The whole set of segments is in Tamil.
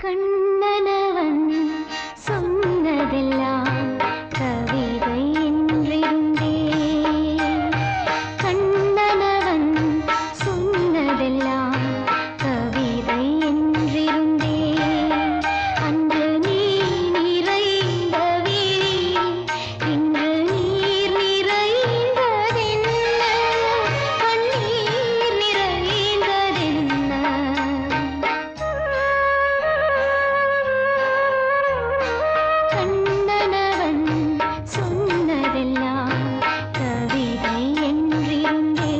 கண்ணனவன் சொன்னதெல்லாம் கவிதை என்றிருந்தே. கண்ணனவன் சொன்னதெல்லாம் கவிதை என்றிருந்தே. அன்று நீ நிறைந்த விழி இன்று நீர் நிறைந்ததென்ன, கண்ணீர் நிறைந்ததென்ன. கண்ணனவன் சொன்னதெல்லாம் கவிதை என்றிருந்தே.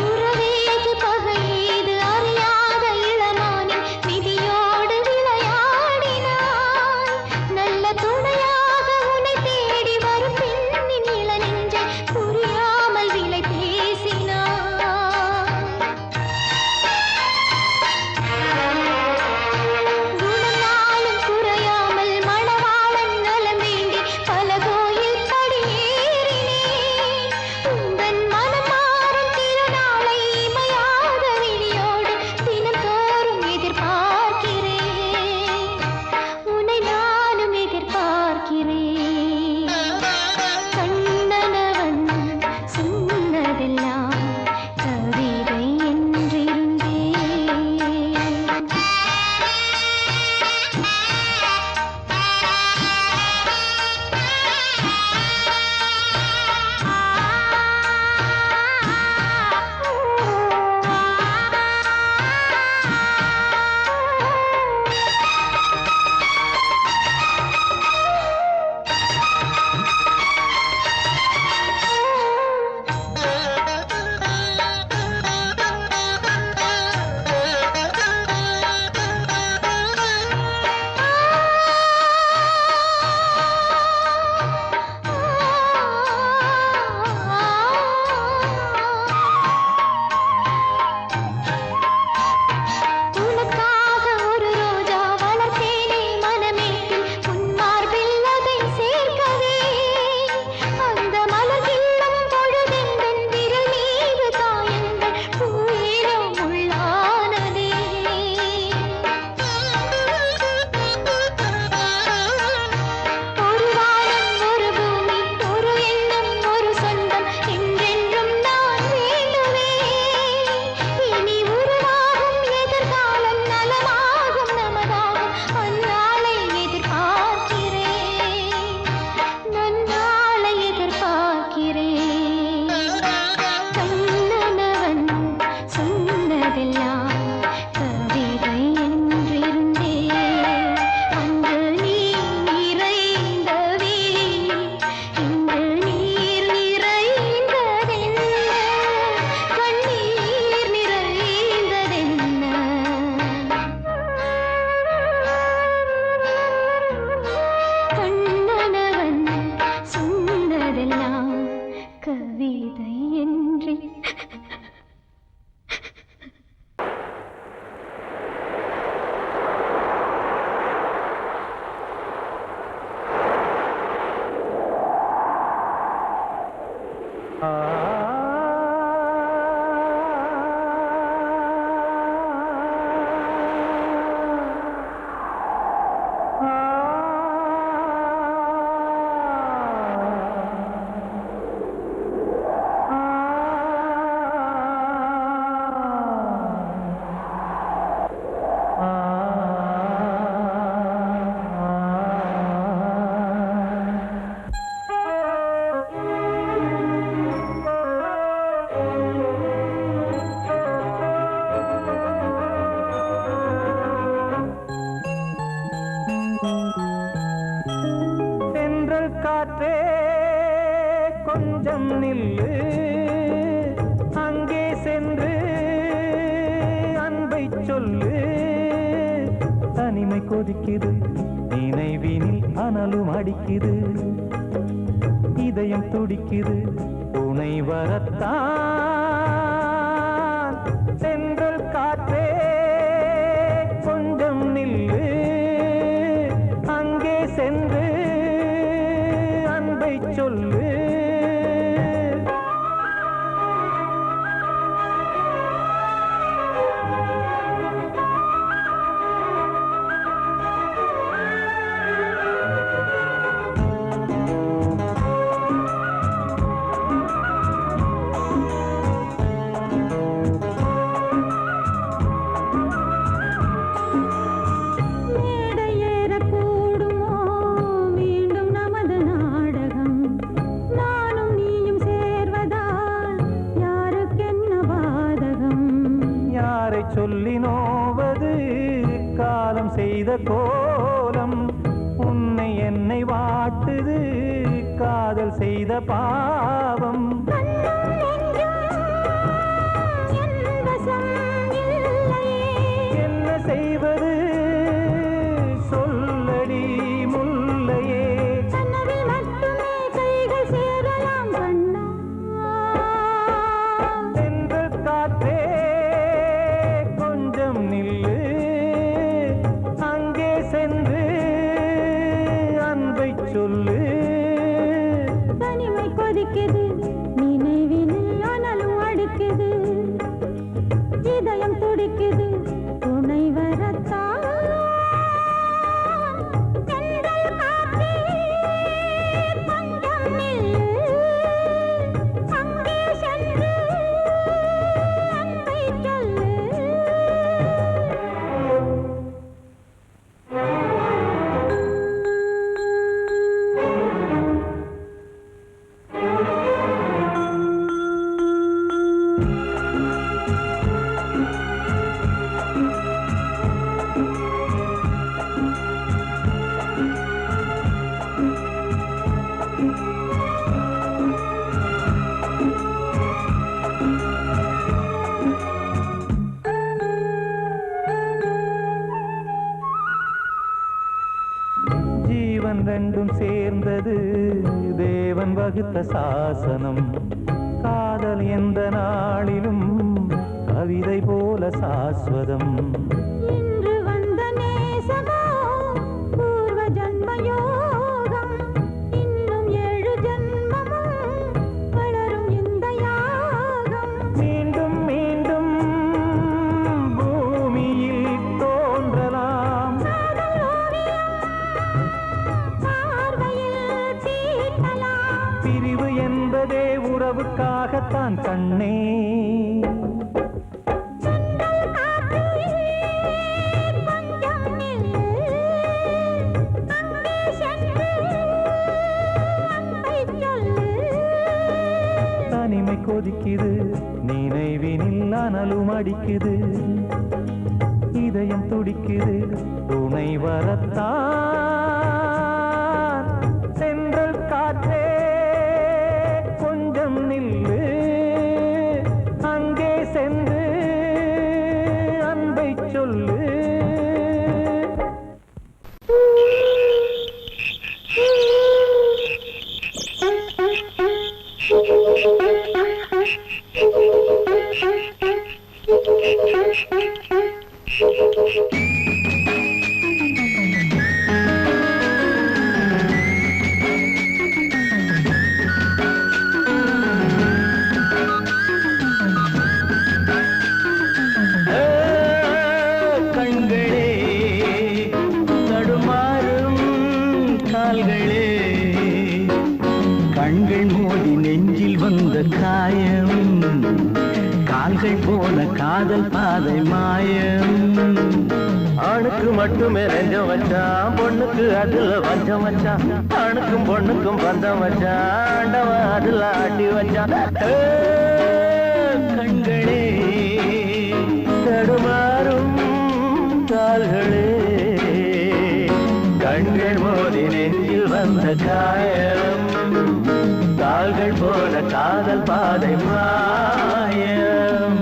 உறவேது பகையேது அறியாத இளமானின் விதியோடு விளையாடினான். நல்ல துணையாக உன்னை தேடி வரும் பெண்ணின் இளநெஞ்சை புரியாமல் விலை பேசினான். குணநாளும் குறையாமல் மணவாளன் நலம் வேண்டி பல கோயில் படியேறினேன். உந்தன் மனம் மாறும் திருநாளை இமையாத விழியோடு தினந்தோறும் எதிர்பார்க்கிறேன். உன்னை நானும் எதிர்பார்க்கிறேன். கண்ணனவன் சொன்னதெல்லாம் கவிதை என்றிருந்தே. உனக்காக ஒரு ரோஜா வளர்த்தேனே மனமேட்டில் உன் மார்பில் அதை சேர்க்கவே. அந்த மலர் கிள்ளும் பொழுதெந்தன் விரல் மீது காயங்கள் பூயிரம் உள்ளானதே. ஒரு வானம் ஒரு பூமி ஒரு எண்ணம் ஒரு சொந்தம் என்றென்றும் நான் வேண்டுவேன். இனி உருவாகும் எதிர்காலம் நலமாகும் நமதாகும் அந்நாளை எதிர்பார்க்கிறேன். நன்னாளை எதிர்பார்க்கிறேன். கண்ணனவன் சொன்னதெல்லாம் கவிதை என்றிருந்தே. அன்று நீ நிறைந்த விழி இன்று நீர் நிறைந்ததென்ன, கண்ணீர் நிறைந்ததென்ன. கண்ணனவன் சொன்னதெல்லாம் கவிதை என்றே. சொல்லு. தனிமை கொதிக்குது, நினைவினில் அனலும் அடிக்குது, இதயம் துடிக்குது, துணை வரத்தான். சென்றல் காற்றே கொஞ்சம் நில்லு, அங்கே சென்று அன்பை சொல்லு. சொல்லி நோவது காலம் செய்த கோலம், உன்னை என்னை வாட்டுது காதல் செய்த பாவம். என்ன செய்வது சொல்லடி முல்லையே. சென்று காற்றே நில்லு, அங்கே சென்று அன்பை சொல்லு. தனிமை கொதிக்குது, நினைவினில் அனலும் அடிக்குது, இதயம் துடிக்குது, துணை வரத்தான். சென்றல் காற்றே கொஞ்சம் நில்லு, அங்கே சென்று அன்பை சொல்லு. ஜீவன் ரெண்டும் சேர்ந்தது தேவன் வகுத்த சாசனம். காதல் எந்த நாளிலும் கவிதை போல சாஸ்வதம். இன்று வந்த நேசமோ பூர்வ ஜன்ம யோகம், இன்னும் 7 ஜன்மமும் வளரும் இந்த யாகம். மீண்டும் மீண்டும் பூமியில் தோன்றலாம், பார்வையில் தீட்டலாம். பிரிவு என்பதே உறவுக்காகத்தான் கண்ணே. தனிமை கொதிக்குது, நினைவினில் அனலும் அடிக்குது, இதயம் துடிக்குது, துணை வரத்தான். சென்றல் காற்றே கொஞ்சம் நில்லு, அங்கே சென்று அன்பை சொல்லு. கண்கள் மோதி நெஞ்சில் வந்த காயம், கால்கள் போன காதல் பாதை மாயம். ஆணுக்கு மட்டுமே நெஞ்சம் வச்சான், பொண்ணுக்கு அதுல வஞ்சம் வச்சான். ஆணுக்கும் பொண்ணுக்கும் பந்தம் வச்சான், ஆண்டவன் அதுல ஆட்டி வச்சான். கண்களே தடுமாறும் கால்களே, கண்கள் மோதி நெஞ்சில் வந்த காயம், கால்கள் போல காதல் பாதை மாயம்.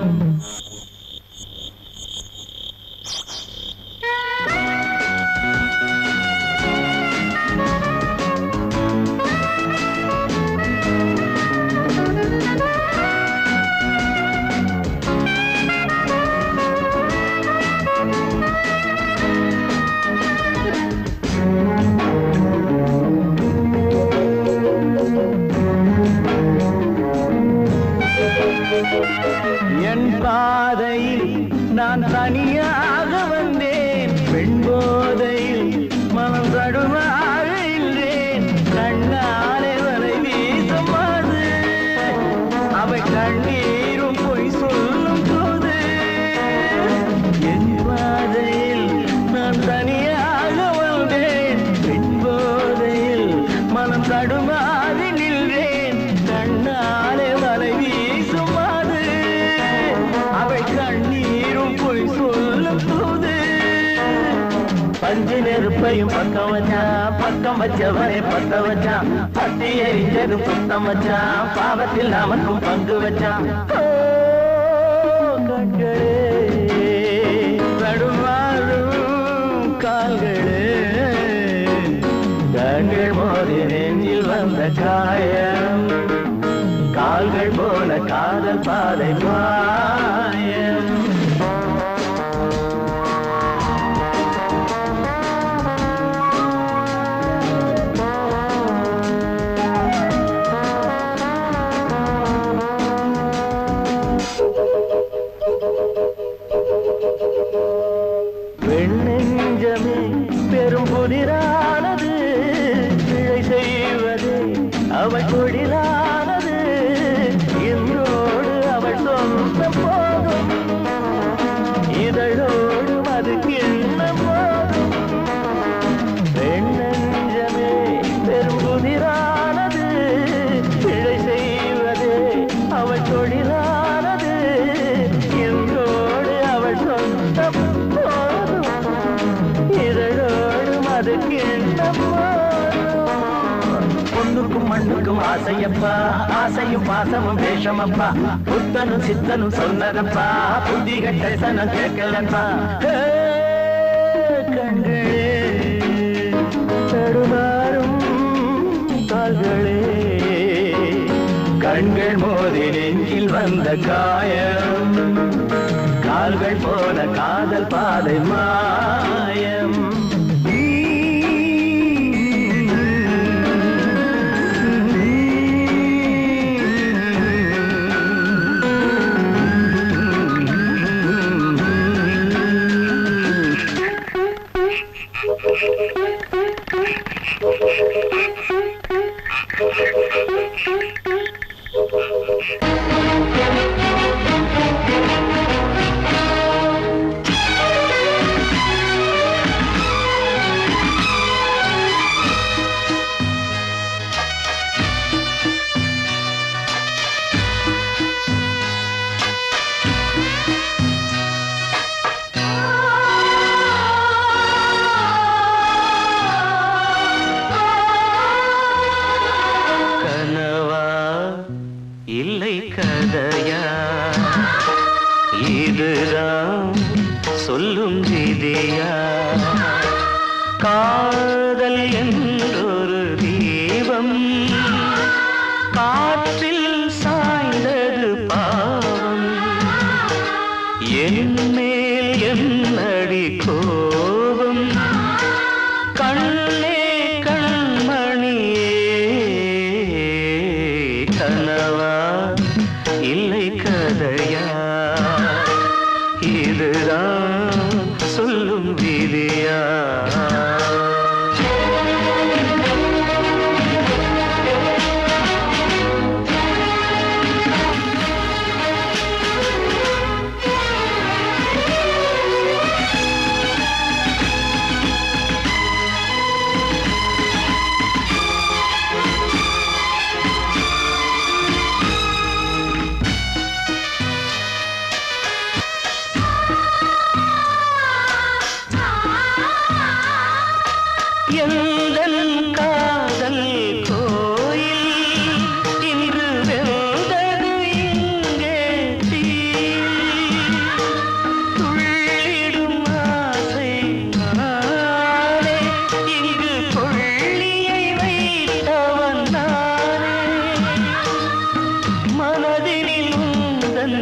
நான் தனியாக வந்தேன் பெண் போதையில் மனம் தடுமாறின்றேன் கண்ணாலே வலை வீசமாது அவை கண்ணீரும் பொய் சொல்லும் போது என் பாதையில் நான் தனியாக வந்தேன் பெண் போதையில் மனம் தடுமாறி நின்றேன் கண்ணாலே வலை வீசுமாது அவை கண்ணீரும் பொய் சொல்லும் போது பஞ்சு நெருப்பையும் பக்கம் வச்சான் பக்கம் வச்சவனை பத்த வச்சான் பத்தி எரிஞ்சது புத்தம் வச்சான் பாவத்தில் நமக்கும் பங்கு வச்சான் கண்களே தடுமாறும் கால்களே கண்கள் மோதி நெஞ்சில் வந்த காயம் கால்கள் போல காதல் பாதை மாயம் வெண்ணெஞ்சமே பெரும் புதிரானது பிழை செய்வது அவள் கொடிலானது இன்றோடு அவள் சொந்த போதும் இதழோடு அது கிண்ணம் போதும் வெண்ணெஞ்சமே பெரும் புதிரானது பிழை செய்வது அவள் கொடிலானது இன்றோடு அவள் சொந்த பொண்ணுக்கும் மண்ணுக்கும் ஆசையப்பா ஆசையும் பாசமும் வேஷமப்பா புத்தனும் சித்தனும் சொன்னதப்பா புத்தி கட்ட சனம் கேட்கலப்பா கண்களே தடுமாறும் கால்களே கண்கள் மோதி நெஞ்சில் வந்த காயம் கால்கள் போல காதல் பாதை மாயம் இல்லை கதையா இதுதான் சொல்லும் விதியா காதல் என்றொரு தீபம் காற்றில் சாய்ந்தது பாவம் என் மேல் என்னடி கோபம் கண்ணே கண்மணியே கனவா இல்லை கதையா இதுதான் சொல்லும் விதியா எந்தன் காதல் கோயில் இன்று வெந்தது இங்கே தீ துள்ளிடும் ஆசை நானே இங்கு கொள்ளியை வைத்தவன் நானே மனதினில் உந்தன்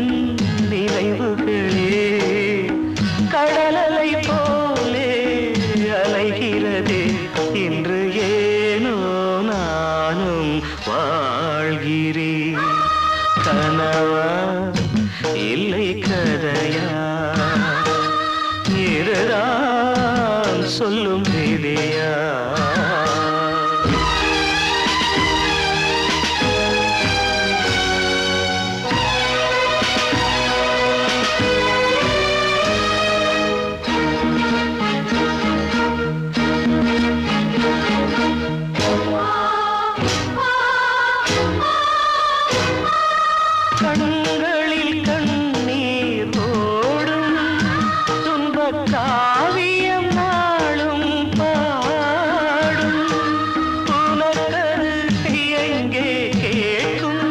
நினைவுகளே கடலலை போலே அலைகிறதே சொல்லும் விதியா? கண்களில் கண்ணீர் ஓடும் துன்பக் காவியம் நாளும் பாடும். உனக்கது எங்கே கேட்கும்?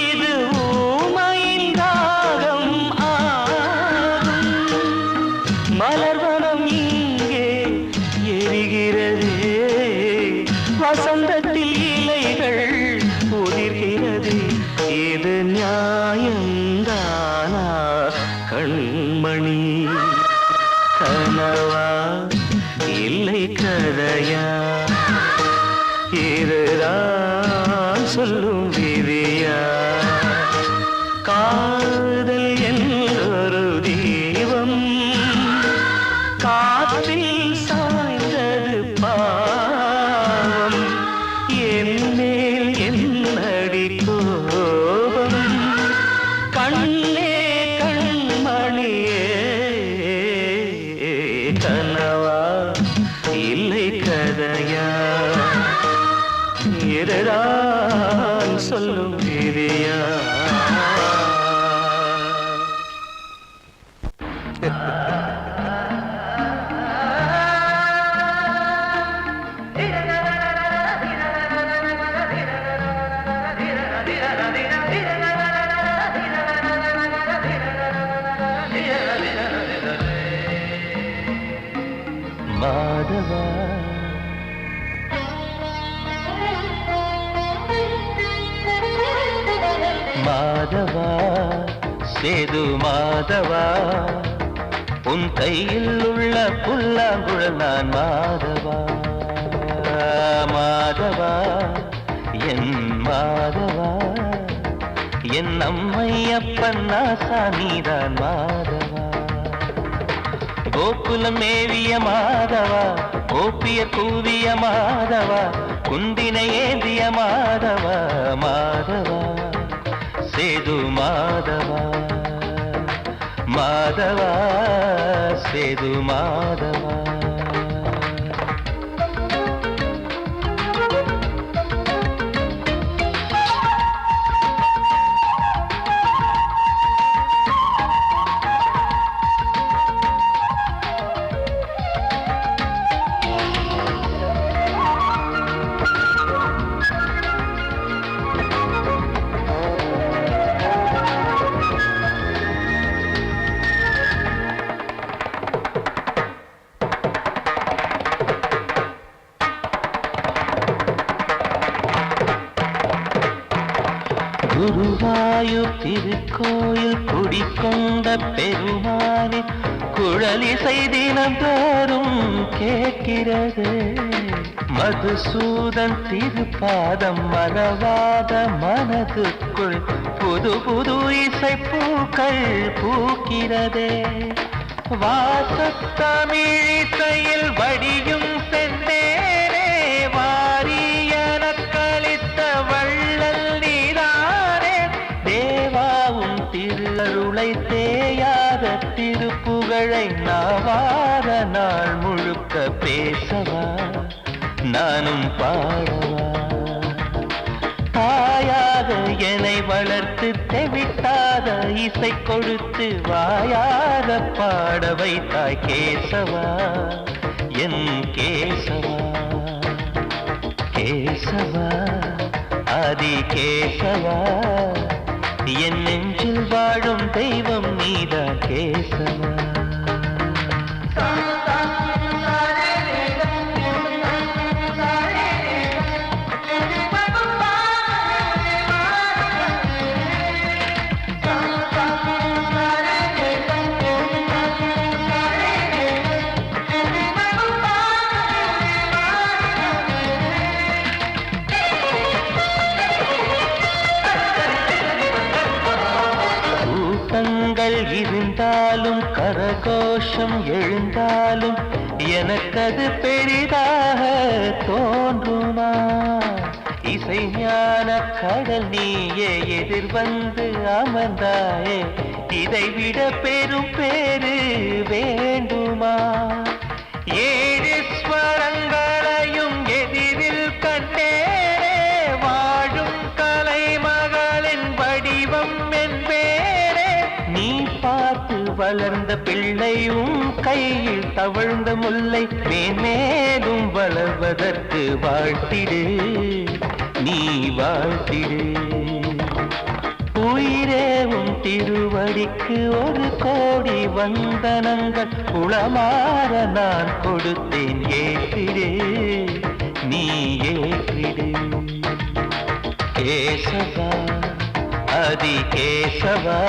இது ஊமையின் ராகம் ஆகும். மலர்வனம் இங்கே எரிகிறதே, வசந்தத்தில் இலைகள் உதிர்கிறது. இது நியாயந்தானா கண்மணி? கனவா இல்லை கதையா? இதுதான் சொல்லும் விதியா? காதல் என்றொரு தீபம் காற்றில் சாய்ந்தது பாவம். என்னேல் என்னடி கோபம்? கண்ணே கண்மணியே, கனவா இல்லை கதையா? இதுதான் சொல்லும் விதியா? மாதவா மாதவா சேது மாதவா, உன் கையில் உள்ள புல்லாங்குழல் நான் மாதவா. மாதவா என் மாதவா, என் அம்மையப்பன் நாசானிதான் மாதவா. கோகுலம் மேவிய மாதவா, கோப்பிய கூவிய மாதவா, குந்தினை ஏந்திய மாதவா. மாதவா சேது மாதவா, மாதவா சேது மாதவா. குருவாயூர் திருக்கோயில் குடிக்கொண்ட பெருமானே, குழலிசை தினம் தோறும் கேட்கிறது. மதுசூதன் திருப்பாதம் மறவாத மனதுக்குள் புது புது இசை பூக்கள் பூக்கிறதே. வாசத்தமிழிசையில் வடியும் செந்தேனே, வாரியன கழித்த வள்ளல் நீதானே. தேவாவும் திருஅருளை தேயாத திருப்புகழை நாவார நாள் முழுக்க பேசவா, நானும் பாடவா. தாயாக என்னை வளர்த்து தெவிட்டாத இசை கொடுத்து வாயாக பாட வைத்தாய் கேசவா, என் கேசவா. கேசவா ஆதி கேசவா, என் நெஞ்சில் வாழும் தெய்வம் நீதான் கேசவா. இருந்தால் நின்றாலும் கரகோஷம் எழுந்தாலும் எனக்கது பெரிதாக தோன்றுமா? இசை ஞான கடல் நீயே எதிர்வந்து அமர்ந்தாயே, இதைவிட பெரும் பேரு வேண்டுமா? ஏழு ஸ்வரங்களையும் எதிரில் கண்டேனே, வாழும் கலைமகளின் வடிவம் என்பேனே. நீ பார்த்து வளர்ந்த பிள்ளையும் கையில் தவழ்ந்த முல்லை, மேன்மேலும் வளர்வதற்கு வாழ்த்திடு, நீ வாழ்த்திடு. உயிரேவும் திருவடிக்கு ஒரு கோடி வந்தனங்கள் உளமாற நான் கொடுத்தேன், ஏற்றிடு, நீ ஏற்றிடு. கேசவா அதி கேசவா,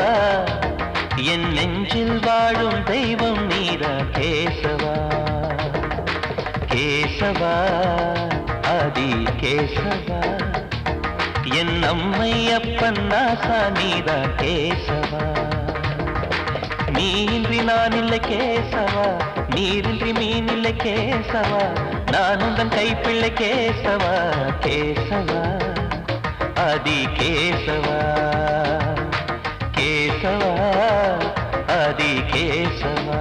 என் நெஞ்சில் வாழும் தெய்வம் நீதா கேசவா. கேசவா அதி கேசவா, என் அம்மை அப்பன் நாசா நீதா கேசவா. நீயின்றி நான் இல்லை கேசவா, நீரின்றி மீன் இல்லை கேசவா, நான் உந்தன் கைப்பிள்ளை கேசவா. கேசவா அதி கேசவா, கேசவா அதி கேசவா.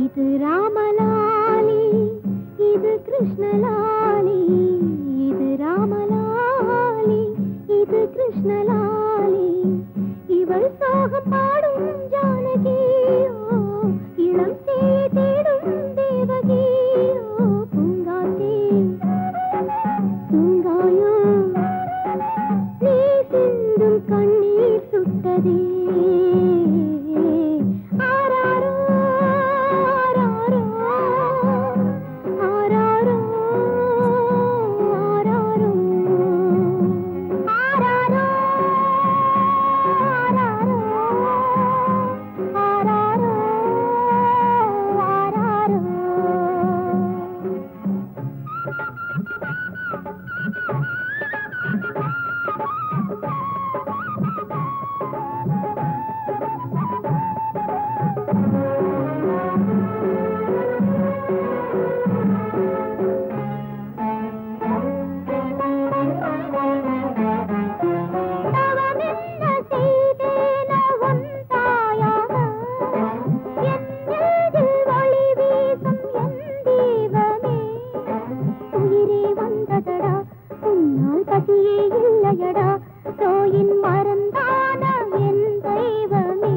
இது ராமலாலி, இது கிருஷ்ணலாலி, இது ராமலாலி, இது கிருஷ்ணலாலி. இவள் சோகம் பாடும் ஜானகியோ, இளம் சேயை தேடும் தேவகியோ. பூங்காத்தே தூங்காயோ, நீ சிந்தும் கண்ணீர் சுட்டதே. பசியே இல்லையடா, தோயின் மறந்தான என் தெய்வமே.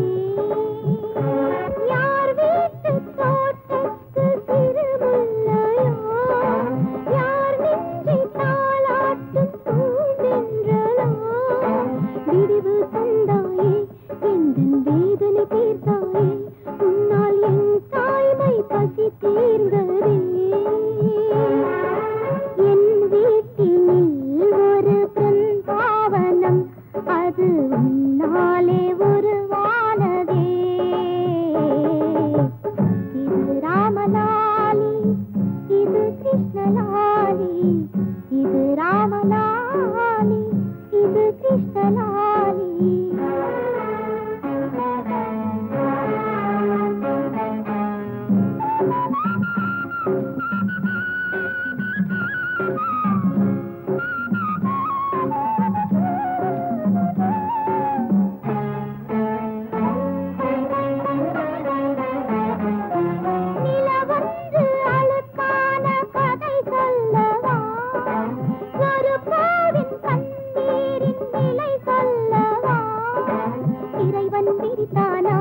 இறைவன் விரித்தானா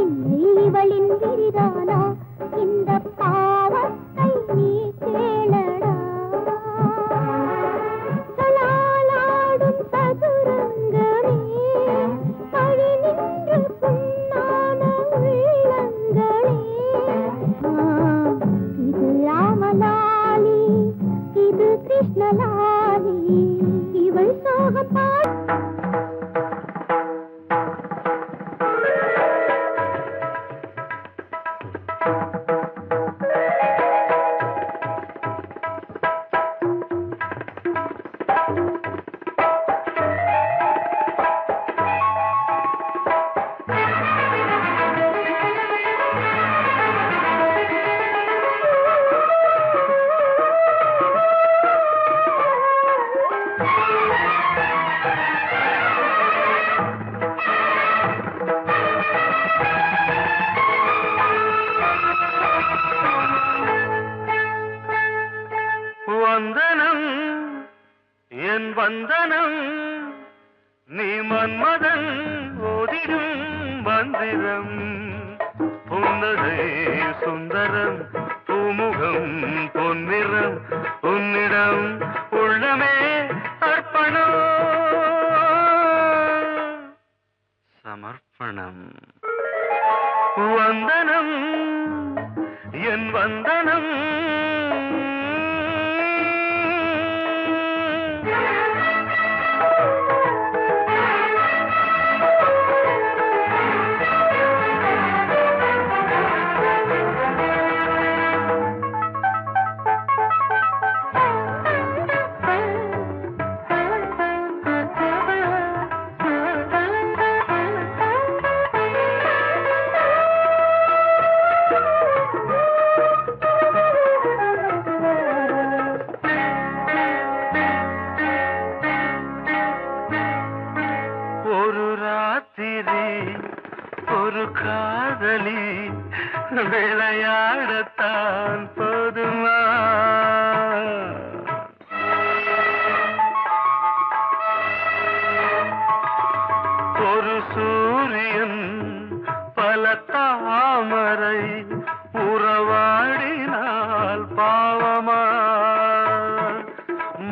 இல்லை இவளின் விரிதானா இந்த பாவத்தை நீ கேளடா சலாலாடும் சதுரங்கமே பழி நின்று புண்ணான உள்ளங்களே இது ராமலாலி இது கிருஷ்ணலாலி இவள் சோகப்பா வந்தனம் என் வந்தனம் நீ மன்மதன் ஓதிடும் மந்திரம் புன்னகை சுந்தரம் பூமுகம் பொன்னிறம் உன்னிடம் உள்ளமே அர்ப்பணம் சமர்ப்பணம் வந்தனம் என் வந்தனம் ஒரு காதலி விளையாடத்தான் போதுமா ஒரு சூரியன் பல தாமரை உறவாடினால் பாவமா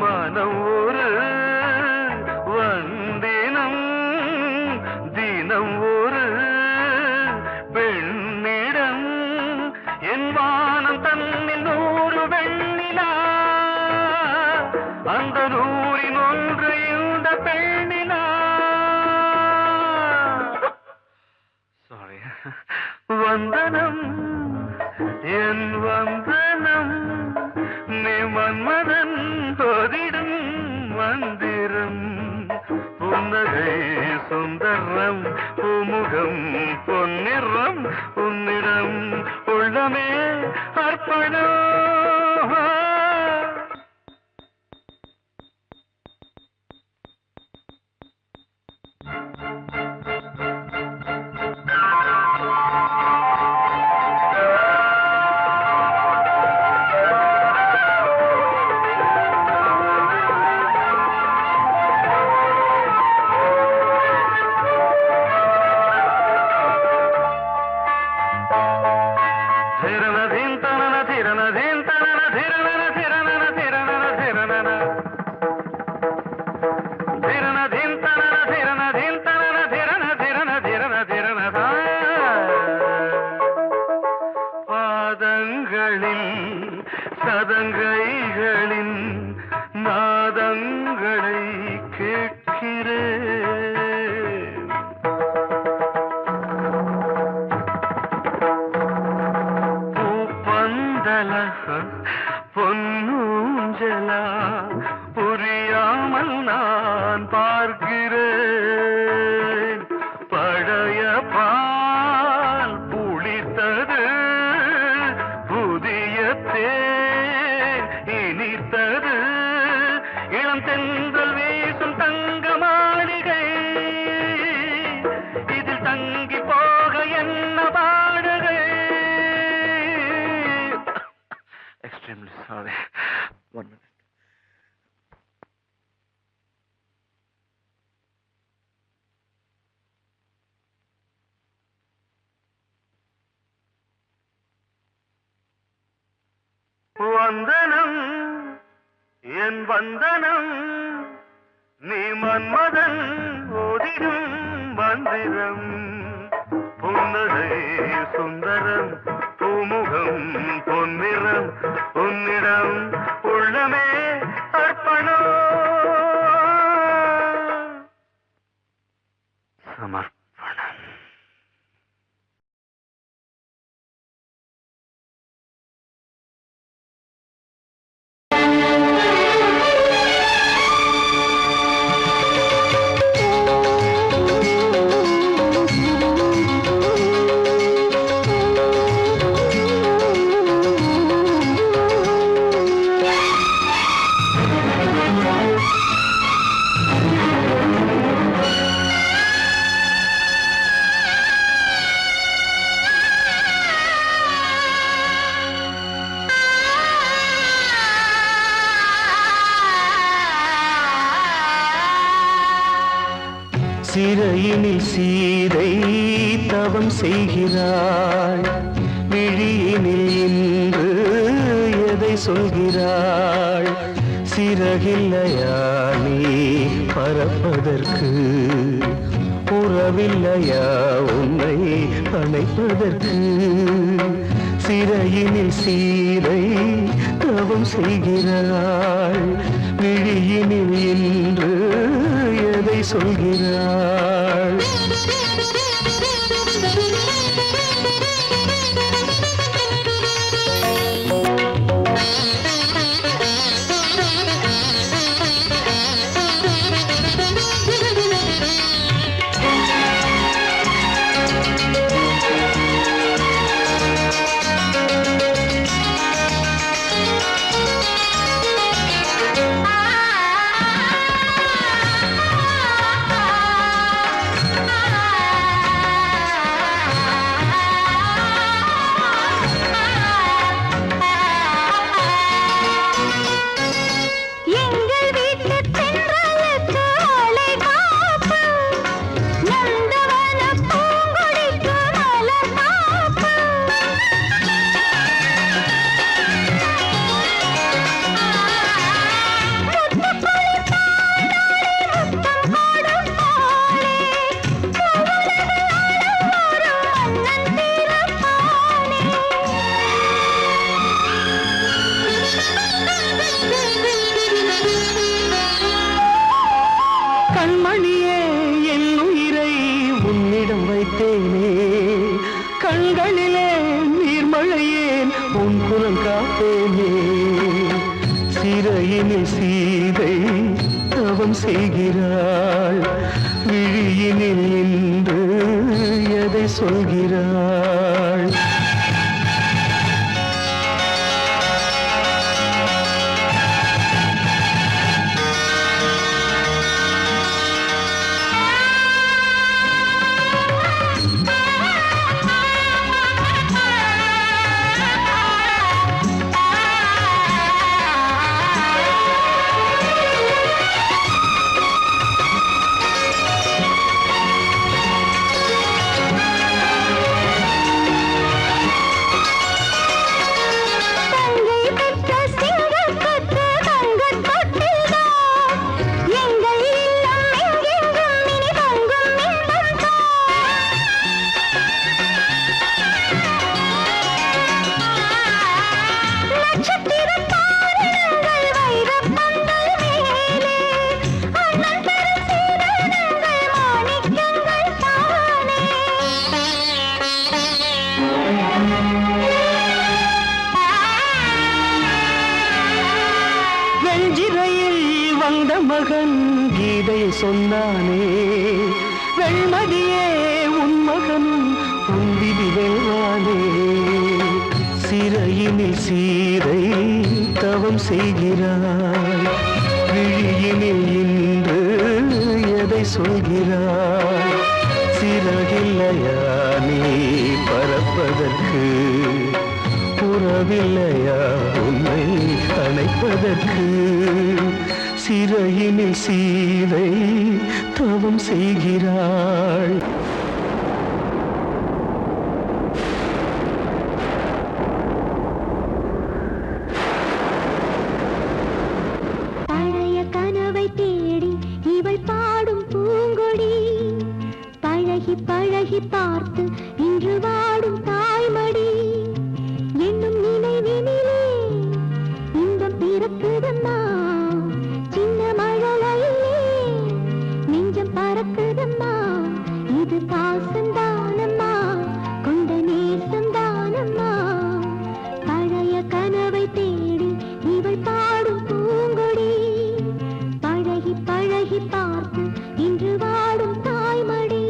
மனம் ஒரு வந்தினம் தினம் ஒரு பெண்ணிடம் என் வானம் தன்னில் 100 வெண்ணிலா அந்த 100இன் ஒன்று இந்த பெண்ணிலா சாரி வந்தனம் என் வந்தனம் நீ மன்மதன் ஓதிடும் மந்திரம் புன்னகை சுந்தரம் பூமுகம் பொன்னிறம் உன்னிடம் உள்ளமே அர்ப்பணம் சதங்கைகளின் நாதங்களை கேட்கிறேன் பூப்பந்தல பொன்னூஞ்சலா புரியாமல் நான் பார்க்கிறேன் பழைய பால் புளித்தது புதிய தேன் இனித்தது இளம் தென்றல் வீசும் தங்க மாளிகை இதில் தங்கி போக என்ன பாடுகை எக்ஸ்ட்ரீம்லி சாரி 1 minute வந்தனம் என் வந்தனம் நீ மன்மதன் ஓதிடும் மந்திரம் புன்னகை சுந்தரம் பூமுகம் பொன்னிறம் உன்னிடம் உள்ளமே அர்ப்பணம் சமர்ப்பணம். சிறையினில் சீதை தவம் செய்கிறாள், விழியினில் இன்று எதை சொல்கிறாள்? சிறகில்லையா நீ பறப்பதற்கு, உறவில்லையா உன்னை அணைப்பதற்கு? சிறையினில் சீதை தவம் செய்கிறாள், விழியினில் இன்று எதை சொல்கிறாள்? கண்மணியே என் உயிரை உன்னிடம் வைத்தேனே, கண்களிலே நீர்மழையேன் உன் குலம் காப்பேனே. சிறையினில் சீதை தவம் செய்கிறாள், விழியினில் இன்று எதை சொல்கிறாள்? வெஞ்சிரையில் வந்த மகன் கீதை சொன்னானே, வெண்மதியே உன் மகனும் உன் விதி வெல்வானே. சிறையினில் சீதை தவம் செய்கிறாள், விழியினில் இன்று எதை சொல்கிறாள்? சிறகில்லையா நீ பறப்பதற்கு, உறவில்லையா உன்னை அணைப்பதற்கு? சிறையினில் சீதை தவம் செய்கிறாள். பார்த்து இன்று வாடும் தாய்மடி என்னும் நினைவினிலே இன்பம் பிறக்குதம்மா சின்ன மழலையிலே நெஞ்சம் பறக்குதம்மா இது பாசந்தானம்மா கொண்ட நேசந்தானம்மா பழைய கனவை தேடி இவள் பாடும் பூங்கொடி பழகி பழகி பார்த்து இன்று வாடும் தாய்மடி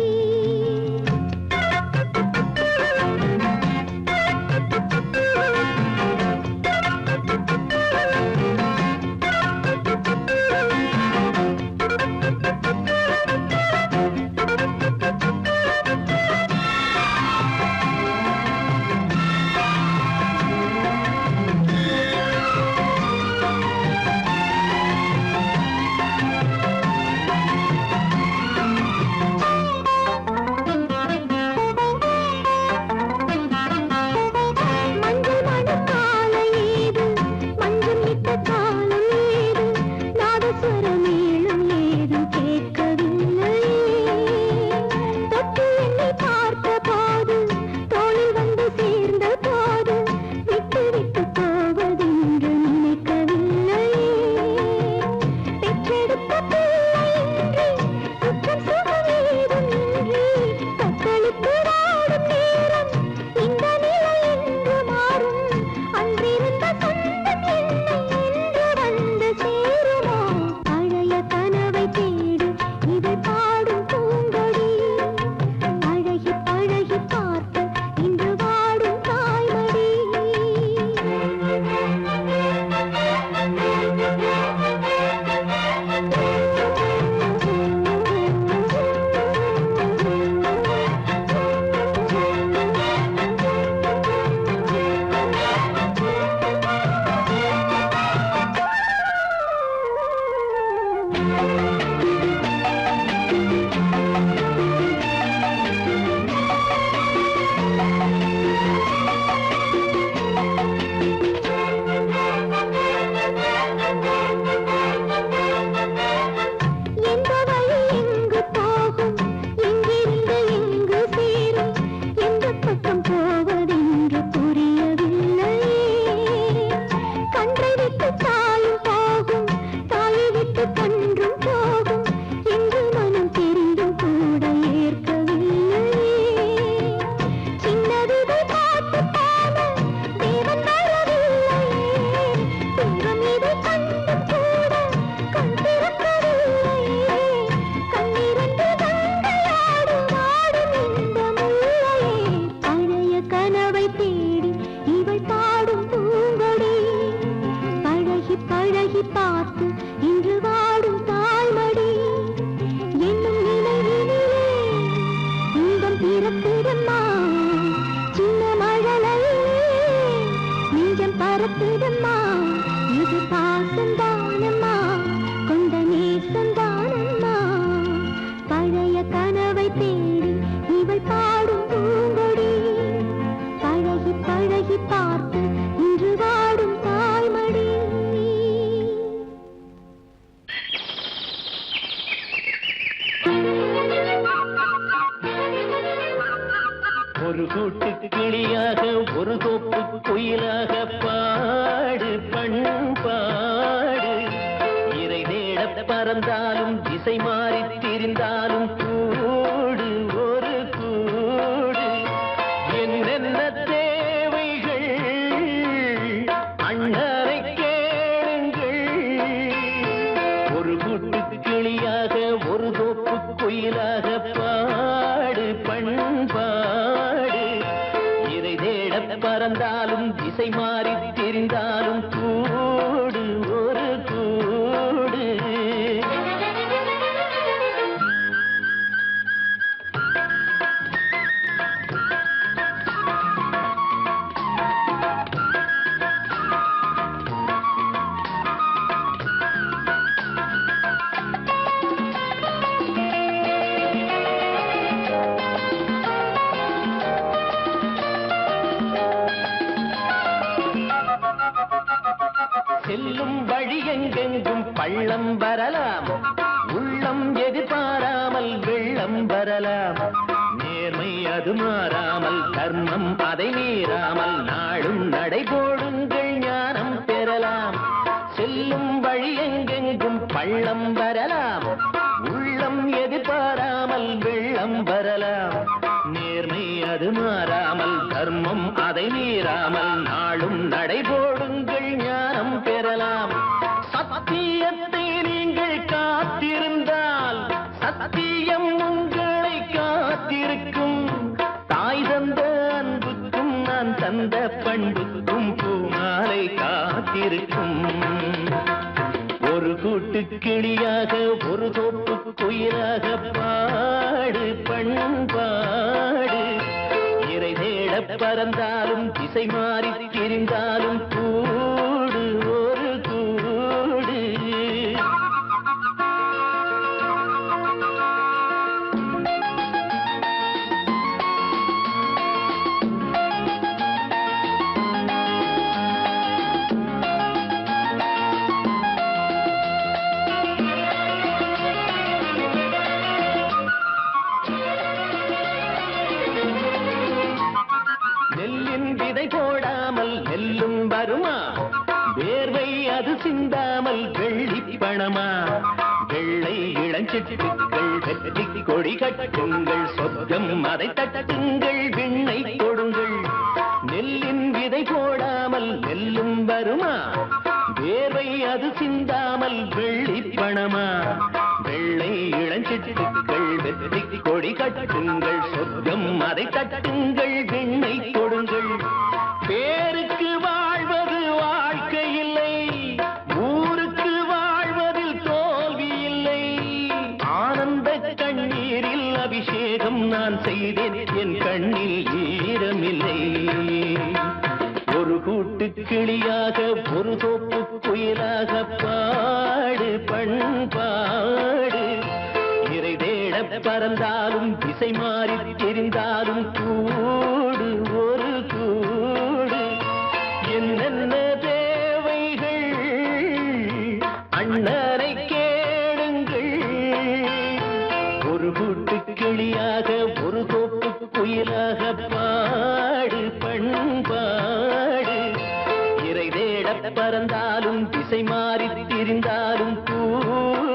பார்த்து இன்று வாடும் தாய்மடி என்னும் நினைவினிலே இன்பம் பிறக்குதம்மா சின்ன மழலையிலே நெஞ்சம் பறக்குதம்மா இது பாசந்தானம்மா கொண்ட நேசந்தானம்மா பழைய கனவை தேடி இவள் பாடும் பூங்கொடி பழகி பழகி பார்த்து இன்று வாடும் தாய்மடி. ஒரு கூட்டு கிளியாக ஒரு தோப்பு குயிலாக பாடு பண்பாடு இறை தேட பறந்தாலும் திசை மாறி திரிந்தாலும் கூடு ஒரு கூடு என்னென்ன தேவைகள் அண்ணரை கேளுங்கள் ஒரு கூட்டு கிளியாக ஒரு தோப்பு குயிலாக பாடு பண்பாடு இதை தேட பறந்தாலும் திசை மாறி தெரிந்தாலும் கூடு ஒரு கூடு. செல்லும் வழி எங்கெங்கும் பள்ளம் வரலாம் உள்ளம் எதிர்பாராமல் வெள்ளம் வரலாம் நேர்மை அது அது மாறாமல் தர்மம் அதை மீறாமல் நாளும் நடைபோடுங்கள் ஞானம் பெறலாம் செல்லும் வழி எங்கெங்கும் பள்ளம் வரலாம் உள்ளம் எதிர்பாராமல் வெள்ளம் வரலாம் நேர்மை அது மாறாமல் தர்மம் அதை மீறாமல் நாளும் நடைபோடுங்கள் ஞானம் பெறலாம் சத்தியத்தை நீங்கள் காத்திருந்தால் சத்தியம் உங்களை காத்திருக்கும் தாய் தந்த அன்புக்கும் நான் தந்த பண்புக்கும் பூமாலை காத்திருக்கும் ஒரு கூட்டு கிளியாக ஒரு தோப்பு குயிலாக பாடு பண்பாடு இறை தேட பறந்தாலும் திசை மாறி திரிந்தாலும் கூடு ஒரு கூடு விதை போடாமல் நெல்லும் வருமா வேர்வை அது சிந்தாமல் வெள்ளி பணமா வெள்ளை இளஞ்சிட்டுக்கள் வெற்றி கொடி கட்டுங்கள் சொர்க்கம் அதை தட்டுங்கள் விண்ணை கொடுங்கள் நெல்லின் விதை போடாமல் நெல்லும் வருமா வேர்வை அது சிந்தாமல் வெள்ளி பணமா வெள்ளை இளஞ்சிட்டுக்கள் வெற்றி கொடி கட்டுங்கள் சொர்க்கம் அதை தட்டுங்கள் விண்ணை கொடுங்கள் பேருக்கு வாழ்வது வாழ்க்கை இல்லை ஊருக்கு வாழ்வதில் தோல்வி இல்லை ஆனந்த கண்ணீரில் அபிஷேகம் நான் செய்தேன் என் கண்ணில் ஈரமில்லை ஒரு கூட்டு கிளியாக ஒரு தோப்பு குயிலாக பாடு பண்பாடு இறை தேட பறந்தாலும் திசை மாறி தெரிந்தாலும் கூடு ஒரு கூடு என்னென்ன தேவைகள் அண்ணனை கேளுங்கள் ஒரு கூட்டு கிளியாக ஒரு தோப்பு குயிலாக பாடு பண்பாடு இறை தேட பறந்தாலும் திசை மாறி திரிந்தாலும் கூடு